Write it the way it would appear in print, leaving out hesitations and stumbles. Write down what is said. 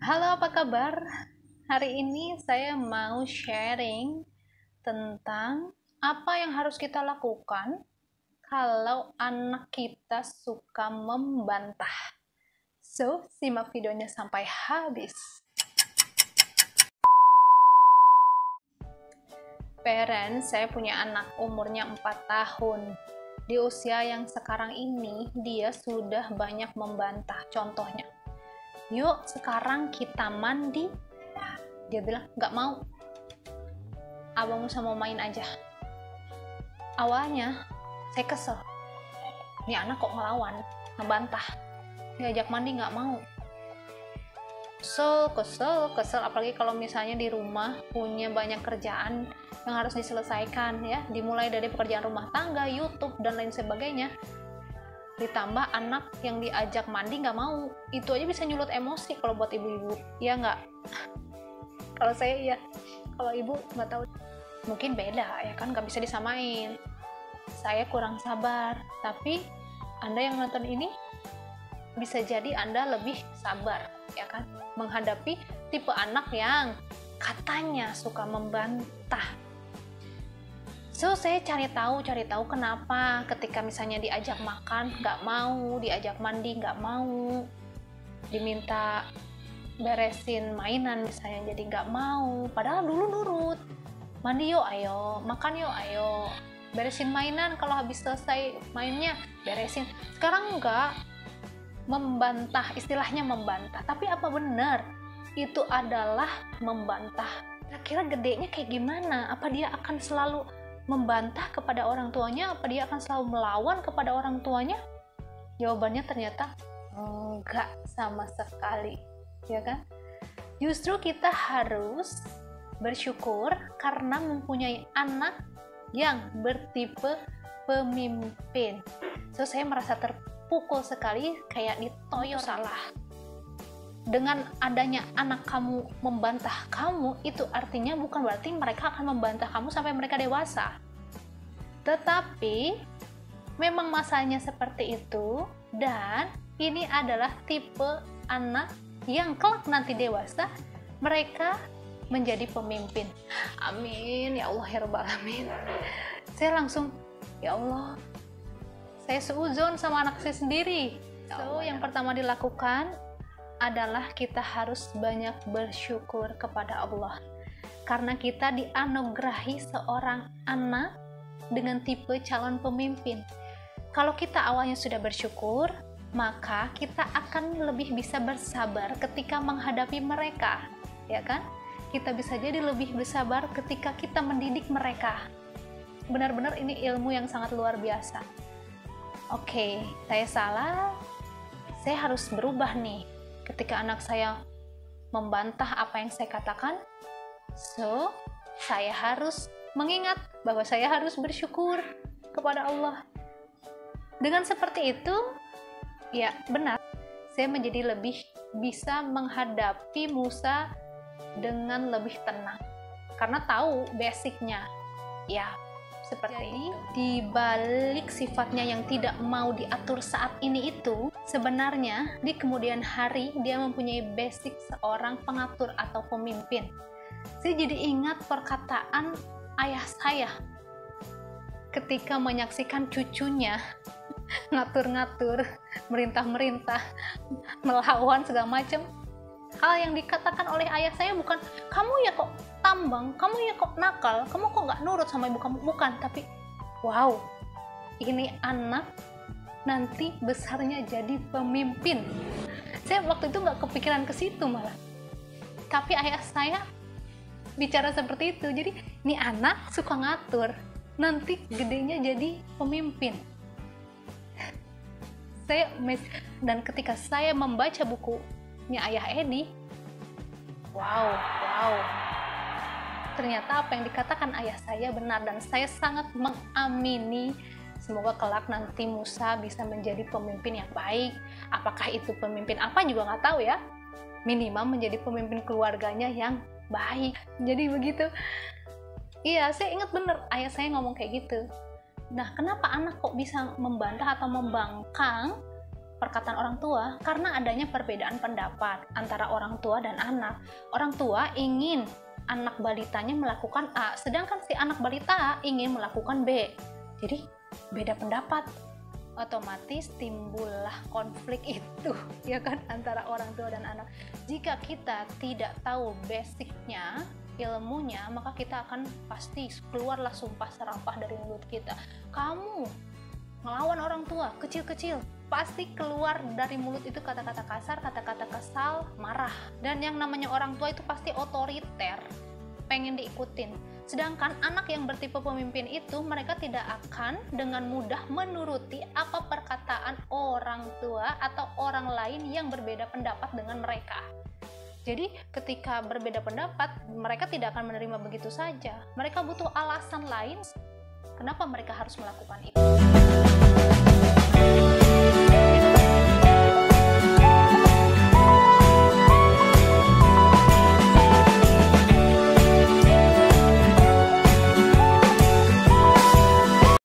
Halo, apa kabar? Hari ini saya mau sharing tentang apa yang harus kita lakukan kalau anak kita suka membantah. So, simak videonya sampai habis. Parents, saya punya anak umurnya 4 tahun. Di usia yang sekarang ini, dia sudah banyak membantah. Contohnya, yuk sekarang kita mandi. Dia bilang, nggak mau. Abang Musa mau main aja. Awalnya, saya kesel. Ini anak kok ngelawan, ngebantah. Diajak mandi nggak mau. Kesel, apalagi kalau misalnya di rumah punya banyak kerjaan yang harus diselesaikan ya, dimulai dari pekerjaan rumah tangga, YouTube, dan lain sebagainya. Ditambah anak yang diajak mandi nggak mau, itu aja bisa nyulut emosi kalau buat ibu-ibu, ya nggak? Kalau saya ya, kalau ibu nggak tahu, mungkin beda ya kan, nggak bisa disamain. Saya kurang sabar, tapi Anda yang nonton ini bisa jadi Anda lebih sabar ya kan, menghadapi tipe anak yang katanya suka membantah. So, saya cari tahu kenapa ketika misalnya diajak makan nggak mau, diajak mandi nggak mau, diminta beresin mainan misalnya jadi nggak mau, padahal dulu nurut. Mandi yuk ayo, makan yuk ayo, beresin mainan kalau habis selesai mainnya beresin. Sekarang enggak, membantah, istilahnya membantah. Tapi apa benar itu adalah membantah? Kira-kira gedenya kayak gimana? Apa dia akan selalu membantah kepada orang tuanya? Apa dia akan selalu melawan kepada orang tuanya? Jawabannya ternyata enggak sama sekali, ya kan? Justru kita harus bersyukur karena mempunyai anak yang bertipe pemimpin. So, saya merasa terpukul sekali, kayak ditoyor salah. Dengan adanya anak kamu membantah kamu, itu artinya bukan berarti mereka akan membantah kamu sampai mereka dewasa. Tetapi memang masanya seperti itu, dan ini adalah tipe anak yang kelak nanti dewasa mereka menjadi pemimpin. Amin ya Allah ya Rabbal Alamin. Saya langsung, ya Allah, saya seuzon sama anak saya sendiri. So, yang pertama dilakukan adalah kita harus banyak bersyukur kepada Allah, karena kita dianugerahi seorang anak dengan tipe calon pemimpin. Kalau kita awalnya sudah bersyukur, maka kita akan lebih bisa bersabar ketika menghadapi mereka, ya kan? Kita bisa jadi lebih bersabar ketika kita mendidik mereka. Benar-benar ini ilmu yang sangat luar biasa. Oke, saya salah, saya harus berubah nih ketika anak saya membantah apa yang saya katakan. So, saya harus mengingat bahwa saya harus bersyukur kepada Allah. Dengan seperti itu, ya benar, saya menjadi lebih bisa menghadapi Musa dengan lebih tenang, karena tahu basicnya. Ya, seperti ini. Di balik sifatnya yang tidak mau diatur saat ini itu, sebenarnya di kemudian hari dia mempunyai basic seorang pengatur atau pemimpin. Saya jadi ingat perkataan ayah saya ketika menyaksikan cucunya ngatur-ngatur, merintah-merintah, melawan segala macam. Hal yang dikatakan oleh ayah saya bukan, kamu ya kok tambang, kamu ya kok nakal, kamu kok nggak nurut sama ibu kamu, bukan. Tapi wow, ini anak nanti besarnya jadi pemimpin. Saya waktu itu nggak kepikiran ke situ malah, tapi ayah saya bicara seperti itu. Jadi ini anak suka ngatur, nanti gedenya jadi pemimpin. Dan ketika saya membaca bukunya Ayah Edi, wow, ternyata apa yang dikatakan ayah saya benar, dan saya sangat mengamini. Semoga kelak nanti Musa bisa menjadi pemimpin yang baik. Apakah itu pemimpin apa juga nggak tahu ya, minimal menjadi pemimpin keluarganya yang baik. Jadi begitu. Iya, saya ingat bener ayah saya ngomong kayak gitu. Nah, kenapa anak kok bisa membantah atau membangkang? perkataan orang tua karena adanya perbedaan pendapat antara orang tua dan anak. Orang tua ingin anak balitanya melakukan A, sedangkan si anak balita ingin melakukan B. Jadi beda pendapat, otomatis timbullah konflik itu, ya kan, antara orang tua dan anak. Jika kita tidak tahu basicnya, ilmunya, maka kita akan pasti keluarlah sumpah serapah dari mulut kita. Kamu ngelawan orang tua kecil-kecil, pasti keluar dari mulut itu kata-kata kasar, kata-kata kesal, marah. Dan yang namanya orang tua itu pasti otoriter, pengen diikutin. Sedangkan anak yang bertipe pemimpin itu, mereka tidak akan dengan mudah menuruti apa perkataan orang tua atau orang lain yang berbeda pendapat dengan mereka. Jadi ketika berbeda pendapat, mereka tidak akan menerima begitu saja. Mereka butuh alasan lain kenapa mereka harus melakukan itu.